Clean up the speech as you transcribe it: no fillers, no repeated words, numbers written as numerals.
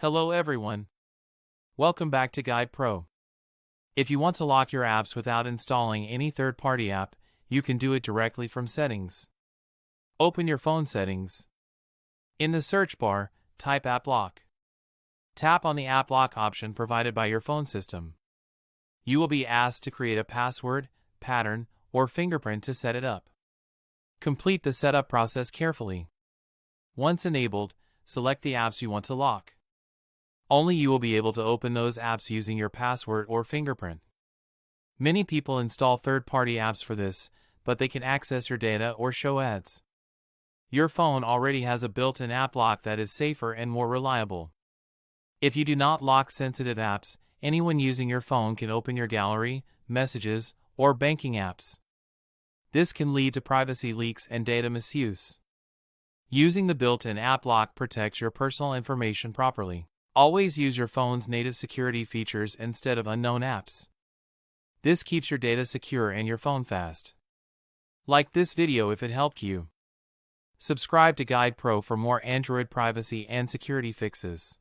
Hello everyone. Welcome back to Guide Pro. If you want to lock your apps without installing any third-party app, you can do it directly from Settings. Open your phone settings. In the search bar, type App Lock. Tap on the App Lock option provided by your phone system. You will be asked to create a password, pattern, or fingerprint to set it up. Complete the setup process carefully. Once enabled, select the apps you want to lock. Only you will be able to open those apps using your password or fingerprint. Many people install third-party apps for this, but they can access your data or show ads. Your phone already has a built-in app lock that is safer and more reliable. If you do not lock sensitive apps, anyone using your phone can open your gallery, messages, or banking apps. This can lead to privacy leaks and data misuse. Using the built-in app lock protects your personal information properly. Always use your phone's native security features instead of unknown apps. This keeps your data secure and your phone fast. Like this video if it helped you. Subscribe to Guide Pro for more Android privacy and security fixes.